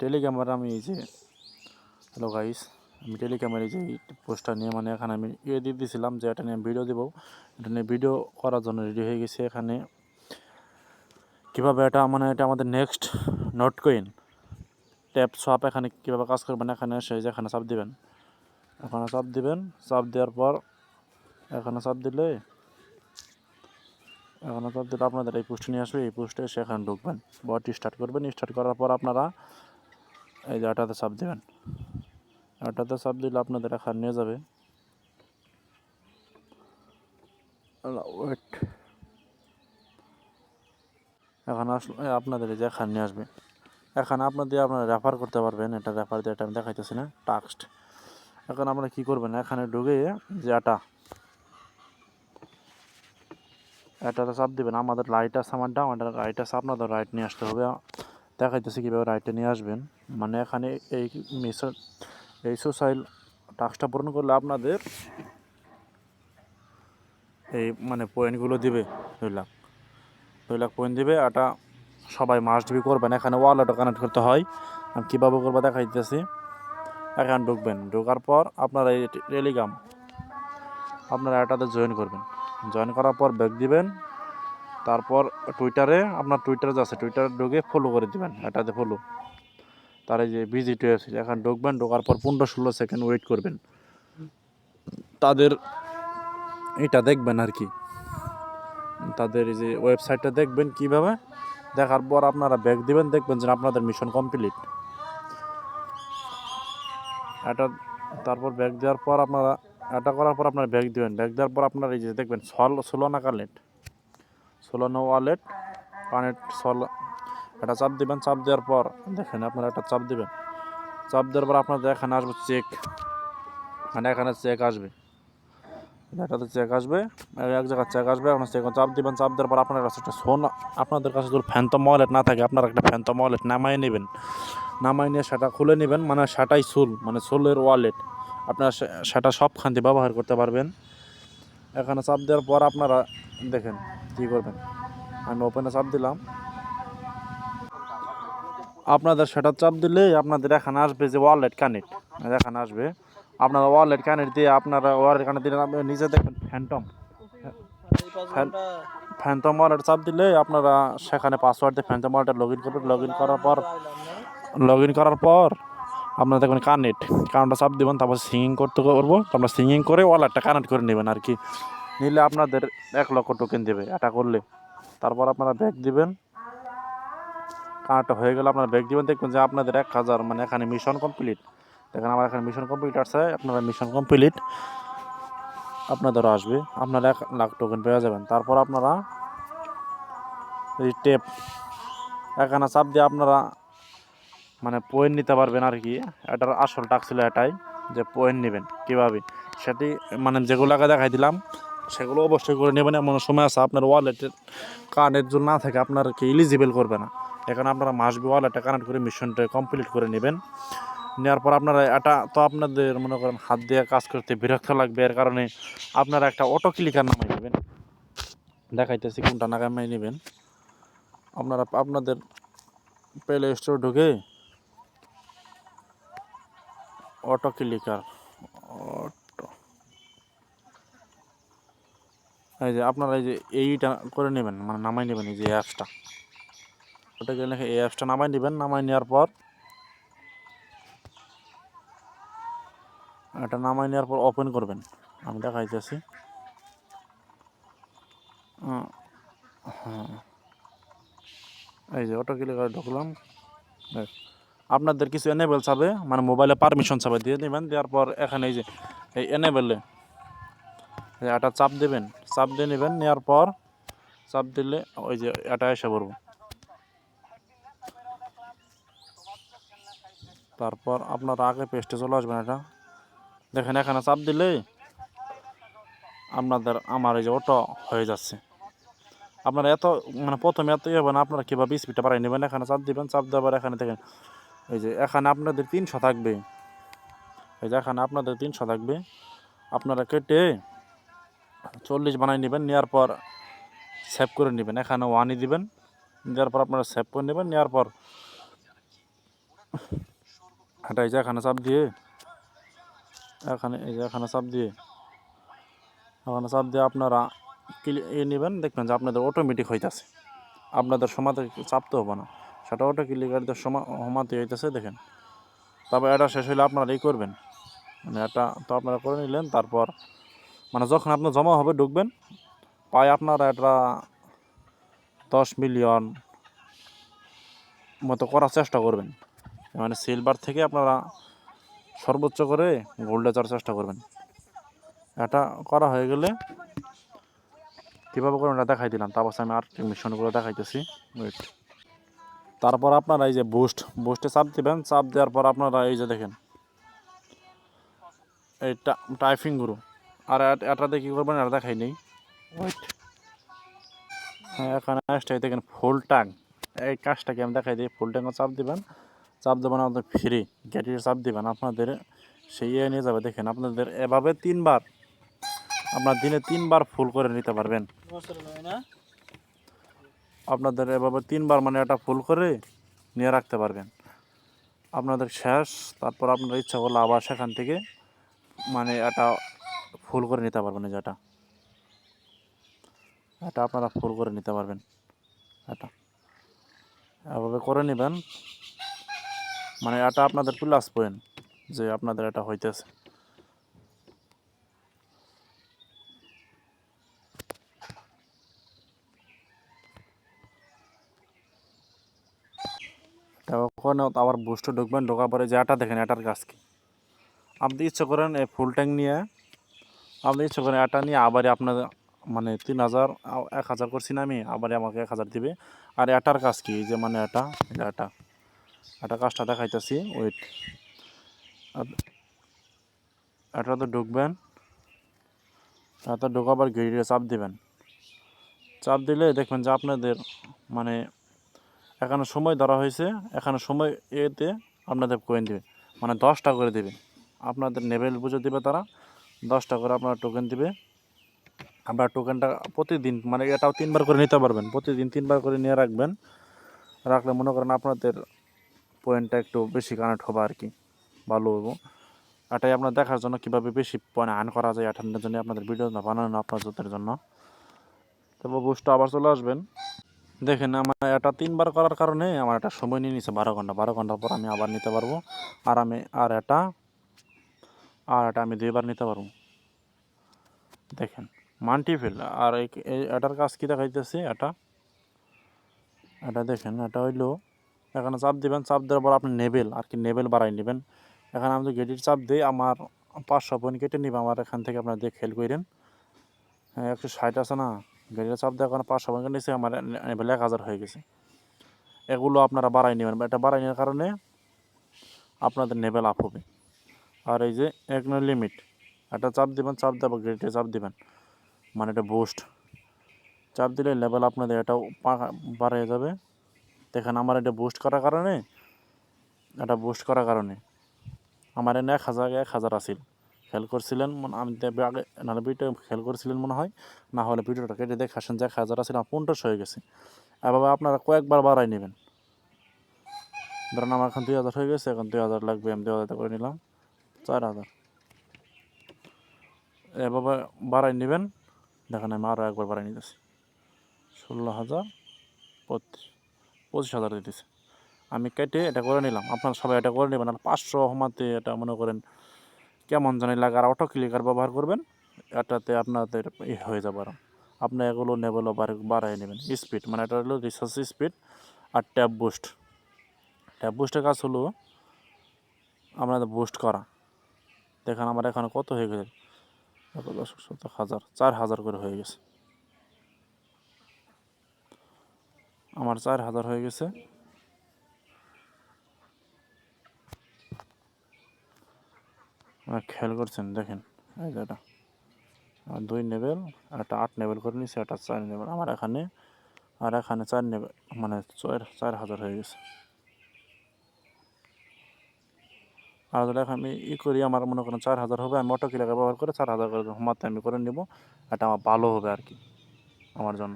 টেলিগ্রামের আমি এই যে হ্যালো গাইস, আমি টেলিগ্রামের এই যে পোস্টটা নিয়ে মানে এখানে আমি দিয়ে দিয়েছিলাম যে এটা নিয়ে ভিডিও দেবো। এটা নিয়ে ভিডিও করার জন্য রেডি হয়ে গেছে। এখানে কীভাবে এটা মানে এটা আমাদের next Notcoin tap swap এখানে কীভাবে কাজ করবেন, এখানে এসে যে এখানে চাপ দিবেন, এখানে চাপ দিবেন। চাপ দেওয়ার পর এখানে চাপ দিলে আপনাদের এই পোস্ট নিয়ে আসবে। এই পোস্টে এসে এখানে ঢুকবেন, বট স্টার্ট করবেন। স্টার্ট করার পর আপনারা এই যে এটাতে চাপ দেবেন। এটাতে চাপ দিলে আপনাদের এখানে নিয়ে যাবে। ওয়েট, এখানে আসলে আপনাদের এই যে এখানে নিয়ে আসবে। এখানে আপনারা রেফার করতে পারবেন। এটা রেফার দিয়ে এটা আমি দেখাইতেছি না, টাক্সড। এখন আপনারা কী করবেন, এখানে ঢুকে যে এটাতে চাপ দিবেন। আমাদের রাইট আছে, আমাদের রাইট আছে, আপনাদের রাইট নিয়ে আসতে হবে। দেখাইতেছি কীভাবে রাইটে নিয়ে আসবেন। মানে এখানে এই সোশ্যাল টাস্কটা পূরণ করলে আপনাদের এই মানে পয়েন্টগুলো দিবে 2 লাখ পয়েন্ট দিবে। এটা সবাই মাস্ট বি করবেন। এখানে ওয়ালেটও কানেক্ট করতে হয়। আমি কীভাবে করবো দেখাই দিতেছি। এখানে ঢুকবেন, ঢোকার পর আপনারা এই টেলিগ্রাম আপনারা এটাতে জয়েন করবেন। জয়েন করার পর ব্যাক দিবেন। তারপর টুইটারে আপনার টুইটারে আছে, টুইটারে ঢুকে ফলো করে দিবেন। এটাতে ফলো, তার এই যে ভিজিট ওয়েবসাইট এখানে ঢুকবেন। ঢোকার পর 15-16 সেকেন্ড ওয়েট করবেন। তাদের এটা দেখবেন আর কি, তাদের এই যে ওয়েবসাইটটা দেখবেন। কীভাবে দেখার পর আপনারা ব্যাক দিবেন, দেখবেন যে আপনাদের মিশন কমপ্লিট। এটা তারপর ব্যাক দেওয়ার পর আপনারা এটা করার পর আপনারা ব্যাক দিবেন। ব্যাক দেওয়ার পর আপনারা এই যে দেখবেন সোলানা ওয়ালেট কানেক্ট এটা চাপ দিবেন। চাপ দেওয়ার পর দেখেন আপনারা এটা চাপ দিবেন। চাপ দেওয়ার পর আপনাদের এখানে আসবে চেক, মানে এখানে চেক আসবে, এটাতে চেক আসবে, এক জায়গায় চেক আসবে। আপনার চেক চাপ দিবেন। চাপ দেওয়ার পর আপনার কাছে একটা আপনাদের কাছে যদি ফ্যান্টম ওয়ালেট না থাকে, আপনারা একটা ফ্যান্টম ওয়ালেট নামাই নেবেন। নামাই নিয়ে সেটা খুলে নেবেন, মানে সেটাই মানে সোলের ওয়ালেট। আপনারা সেটা সবখান দিয়ে ব্যবহার করতে পারবেন। এখানে চাপ দেওয়ার পর আপনারা দেখেন কী করবেন। আমি ওপেনে চাপ দিলাম। আপনাদের সেটা চাপ দিলেই আপনাদের এখানে আসবে যে ওয়ালেট কানেক্ট, এখানে আসবে। আপনারা ওয়ালেট কানেক্ট দিয়ে আপনি নিজে দেখবেন ফ্যান্টম ওয়ালেট চাপ দিলে আপনারা সেখানে পাসওয়ার্ড দিয়ে ফ্যান্টম ওয়ালেটে লগ ইন করবেন। লগ ইন করার পর আপনারা দেখবেন কানেক্টটা চাপ দেবেন। তারপর সিঙ্গিং করতে করবো, তারপর সিঙ্গিং করে ওয়ালেটটা কানেক্ট করে নেবেন আর কি। নিলে আপনাদের 1 লক্ষ টোকেন দেবে এটা করলে। তারপর আপনারা ব্যাক দিবেন। কানেক্ট হয়ে গেলে আপনারা ব্যাক দিবেন, দেখবেন যে আপনাদের 1000 মানে এখানে মিশন কমপ্লিট। দেখেন আমার এখানে মিশন কমপ্লিট আছে। আপনারা মিশন কমপ্লিট আপনাদেরও আসবে, আপনারা 1 লাখ টোকেন পেয়ে যাবেন। তারপর আপনারা এই টেপ এখানে চাপ দিয়ে আপনারা মানে পয়েন্ট নিতে পারবেন আর কি। এটার আসল টাস্ক ছিল এটাই, যে পয়েন্ট নেবেন কীভাবে সেটি মানে যেগুলো আগে দেখাই দিলাম সেগুলো অবশ্যই করে নেবেন। এমন সময় আছে আপনার ওয়ালেটের কার্ডের জন্য না থাকে, আপনার কি এলিজিবল করবে না। এখানে আপনারা মাস্ট বি ওয়ালেটটা কানেক্ট করে মিশনটা কমপ্লিট করে নেবেন। নেওয়ার পর আপনারা এটা তো আপনাদের মনে করেন হাত দিয়ে কাজ করতে বিরক্ত লাগবে। এর কারণে আপনারা একটা অটো ক্লিকার নামাই নেবেন। দেখাইতেছি কোনটা নামাই নেবেন। আপনারা আপনাদের প্লে স্টোর ঢুকে অটো ক্লিকার এই যে আপনারা এই যে এইটা করে নেবেন, মানে নামাই নেবেন এই যে অ্যাপসটা। ওটা গেলে এই অ্যাপসটা নামাই নেবেন। নামাই নেওয়ার পর এটা নামাই নেওয়ার পর ওপেন করবেন। আমি দেখাইতেছি। হ্যাঁ, এই যে অটো ক্লিকার ঢুকলাম। আপনাদের কিছু এনেবেল চাবে, মানে মোবাইলে পারমিশন চাবে, দিয়ে নেবেন। দেওয়ার পর এখানে এই যে এই এনেবেলে এটা চাপ দেবেন। চাপ দিয়ে নেবেন। নেওয়ার পর চাপ দিলে ওই যে এটা এসে পড়ব। তারপর আপনার আগে পেস্টে চলে আসবেন। এটা দেখেন এখানে চাপ দিলে আমার এই যে অটো হয়ে যাচ্ছে। আপনারা এত মানে প্রথমে এত হবে না, আপনারা কীভাবে স্পিডটা বাড়াই নেবেন। এখানে চাপ দিবেন। চাপ দেওয়ার এখানে দেখেন এই যে এখানে আপনাদের 300 থাকবে। এই যে এখানে আপনাদের 300 থাকবে। আপনারা কেটে 40 বানাই নেবেন। নেওয়ার পর সেভ করে নেবেন। এখানে 1ই দিবেন। দেওয়ার পর আপনারা সেভ করে নেবেন। নেওয়ার পর এটা এই যে এখানে চাপ দিয়ে এই যে এখানে চাপ দিয়ে আপনারা নেবেন, দেখবেন যে আপনাদের অটোমেটিক হইতেছে, আপনাদের সমাতে চাপতে হবে না, সেটা অটো ক্লিকারদের সমাতে হইতেছে। দেখেন, তারপর এটা শেষ হলে আপনারা এই করবেন, মানে এটা তো আপনারা করে নিলেন। তারপর মানে যখন আপনার জমা হবে ঢুকবেন, পায় আপনারা এটা 10 মিলিয়ন মতো করার চেষ্টা করবেন, মানে সিলভার থেকে আপনারা সর্বোচ্চ করে গোল্ডে যাওয়ার চেষ্টা করবেন। এটা করা হয়ে গেলে কীভাবে করবেন এটা দেখাই দিলাম, তারপর আমি আর মিশনগুলো দেখাইতেছি। ওয়েট, তারপর আপনারা এই যে বুস্টে চাপ দিবেন, চাপ দেওয়ার পর আপনারা এই যে দেখেন এই টাইপিং গুরু, আর এটাতে কী করবেন এটা দেখাই নেই। ওয়েট, হ্যাঁ এখানে আসটাই দেখেন ফুল ট্যাং, এই কাজটাকে আমি দেখাই দিই। ফুল ট্যাঙ্কও চাপ দেবেন, চাপ দেবেন আপনাদের ফ্রি গেটির চাপ দিবেন, আপনাদের সেই নিয়ে যাবে। দেখেন আপনাদের এভাবে 3বার, আপনার দিনে 3বার ফুল করে নিতে পারবেন। আপনাদের এভাবে 3বার মানে এটা ফুল করে নিয়ে রাখতে পারবেন, আপনাদের শেষ। তারপর আপনার ইচ্ছা করলে আবার সেখান থেকে মানে এটা ফুল করে নিতে পারবেন, যেটা এটা আপনারা ফুল করে নিতে পারবেন। এটা এভাবে করে নেবেন, মানে এটা আপনাদের প্লাস পয়েন্ট যে আপনাদের এটা হইতেছে। ওখানে আবার বুস্টে ঢুকবেন, ঢোকার পরে যে এটা দেখেন, এটার কাজ কি, আপনি ইচ্ছে করেন এই ফুল ট্যাঙ্ক নিয়ে, আপনি ইচ্ছে করেন এটা নিয়ে আবার আপনার মানে 3000 1000 করছি না আমি, আবার আমাকে 1000 দিবে। আর এটার কাজ কি, যে মানে এটা কাজটা দেখাইতেছি। ওয়েট, এটাতে ঢুকবেন, এটাতে ঢোকাবার গিয়ে চাপ দিবেন, চাপ দিলে দেখবেন যে আপনাদের মানে এখানে সময় ধরা হয়েছে, এখানে সময় এতে আপনাদের কয়েন দেবে, মানে 10টা করে দেবে, আপনাদের লেভেল বুঝে দেবে তারা, 10টা করে আপনারা টোকেন দিবে। আপনার টোকেনটা প্রতিদিন মানে এটাও 3বার করে নিতে পারবেন, প্রতিদিন 3বার করে নিয়ে রাখবেন, রাখলে মনে করেন আপনাদের পয়েন্টটা একটু বেশি কানেক্ট হবে আর কি, ভালো হবো। এটাই আপনার দেখার জন্য কীভাবে বেশি পয়েন্ট আর্ন করা যায়, এটার জন্য আপনাদের ভিডিও বানানো আপনাদের জন্য। তারপর বুস্টটা আবার চলে আসবেন। দেখেন আমার এটা 3বার করার কারণে আমার এটা সময় নিয়ে নিচ্ছে 12 ঘন্টা, 12 ঘন্টার পর আমি আবার নিতে পারবো। আর এটা আমি 2বার নিতে পারবো। দেখেন মাল্টিপল। আর এটার কাজ কী দেখাইতেছে, এটা দেখেন, এটা হইলো এখানে চাপ দিবেন, চাপ দেওয়ার পর আপনি নেবেল আর কি নেবেল বাড়াই নেবেন। এখানে আমি গেটির চাপ দিই, আমার 500 পয়েন্ট কেটে নিব আমার এখান থেকে, আপনার দিয়ে খেল করেন। হ্যাঁ 160 আছে না, গেটির চাপ দিয়ে এখন 500 পয়েন্ট নিয়েছে, আমার নেবেল 1000 হয়ে গেছে। এগুলো আপনারা বাড়াই নেবেন, এটা বাড়াই নেওয়ার কারণে আপনাদের নেবেল আপ হবে। আর এই যে এক লিমিট, এটা চাপ দিবেন, চাপ দেওয়া গেটে চাপ দিবেন, মানে এটা বুস্ট চাপ দিলে লেভেল আপনাদের এটাও বাড়িয়ে যাবে। দেখেন আমার এটা বুস্ট করার কারণে আমার এনে 1000 আসিল, খেয়াল করছিলেন আমি আগে, নাহলে ভিডিও খেয়াল করছিলেন মনে হয়, না হলে ভিডিওটা কেটে দেখে আসেন যে 1000 আসিল, আমার 1500 হয়ে গেছে। এভাবে আপনারা কয়েকবার বাড়াই নেবেন। ধরেন আমার এখন 2000 হয়ে গেছে, এখন 2000 লাগবে, আমি 2000 করে নিলাম, 4000। এভাবে বাড়াই নেবেন। দেখেন আমি আরও একবার বাড়াই নিতেছি, 16,000, 25,000 দিতেছে। আমি কেটে এটা করে নিলাম, আপনারা সবাই এটা করে নেবেন। আর 500 হমাতে এটা মনে করেন কেমন জানি লাগে, আর অটো ক্লিকার ব্যবহার করবেন, এটাতে আপনাদের হয়ে যাবে। আর আপনি এগুলো নেবেলও বাড়াই নেবেন। স্পিড মানে এটা হলো রিসার্চ স্পিড। আর ট্যাব বুস্টের কাজ হলো আপনাদের বুস্ট করা। দেখেন আমার এখানে কত হয়ে গেছে, 10,000, 4,000 করে হয়ে গেছে, আমার 4,000 হয়ে গেছে। খেয়াল করছেন, দেখেন এই যে এটা 2 লেভেল, একটা 8 লেভেল করে নিচ্ছে, একটা 4 লেভেল আমার এখানে, আর এখানে 4 লেভেল, মানে 4,000 হয়ে গেছে। আর যদি আমি করি, আমার মনে করেন 4,000 হবে, আমি অটো ক্লিকার ব্যবহার করে 4,000 করে হোমাতে আমি করে নেব, এটা আমার ভালো হবে আর কি আমার জন্য।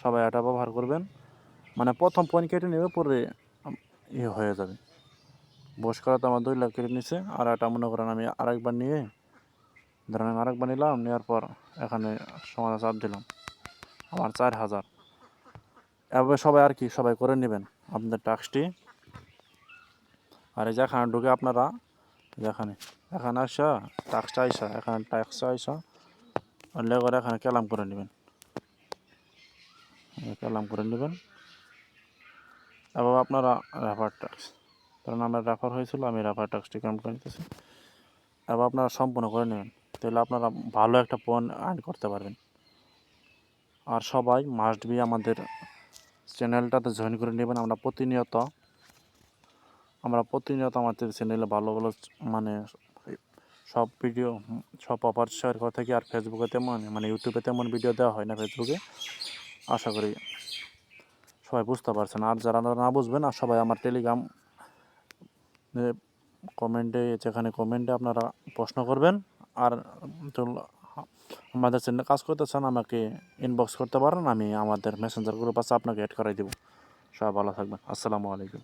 সবাই এটা ব্যবহার করবেন, মানে প্রথম পয়েন্ট কেটে নেবে, পরে হয়ে যাবে। বস করা তো আমার 2 লাখ কেটে নিছে, আর এটা মনে করেন আমি আরেকবার নিয়ে, ধরেন আমি আরেকবার নিলাম, নেওয়ার পর এখানে সমাধান চাপ দিলাম, আমার 4000। এভাবে সবাই আর কি সবাই করে নেবেন আপনাদের টাস্কটি। আর এই যে এখানে ঢুকে আপনারা এখানে এখানে আসা টাস্কটা আইসা এখানে টাস্কটা আইসা উল্লেখ করে এখানে ক্যালাম করে নেবেন, ক্যালাম করে নেবেন। এবং আপনারা রেফার টাস্ক, কারণ আমার রেফার হয়েছিল, আমি রেফার টাস্কটি কাউন্ট করে নিতেছি। এবং আপনারা সম্পূর্ণ করে নেবেন, তাহলে আপনারা ভালো একটা পয়েন্ট আর্ন করতে পারবেন। আর সবাই মাস্ট বি আমাদের চ্যানেলটাতে জয়েন করে নেবেন। আমরা প্রতিনিয়ত আমাদের চ্যানেলে ভালো ভালো মানে সব ভিডিও, সব অফার শেয়ার করে থাকি। আর ফেসবুকে তেমন মানে ইউটিউবে তেমন ভিডিও দেওয়া হয় না ফেসবুকে। আশা করি সবাই বুঝতে পারছেন। আর যারা না বুঝবেন, আর সবাই আমার টেলিগ্রাম কমেন্টে, যেখানে কমেন্টে আপনারা প্রশ্ন করবেন। আর তো আমাদের চ্যানেলে কাজ করতে চান, আমাকে ইনবক্স করতে পারেন, আমি আমাদের মেসেঞ্জার গ্রুপ আছে, আপনাকে অ্যাড করাই দেবো। সবাই ভালো থাকবেন। আসসালামু আলাইকুম।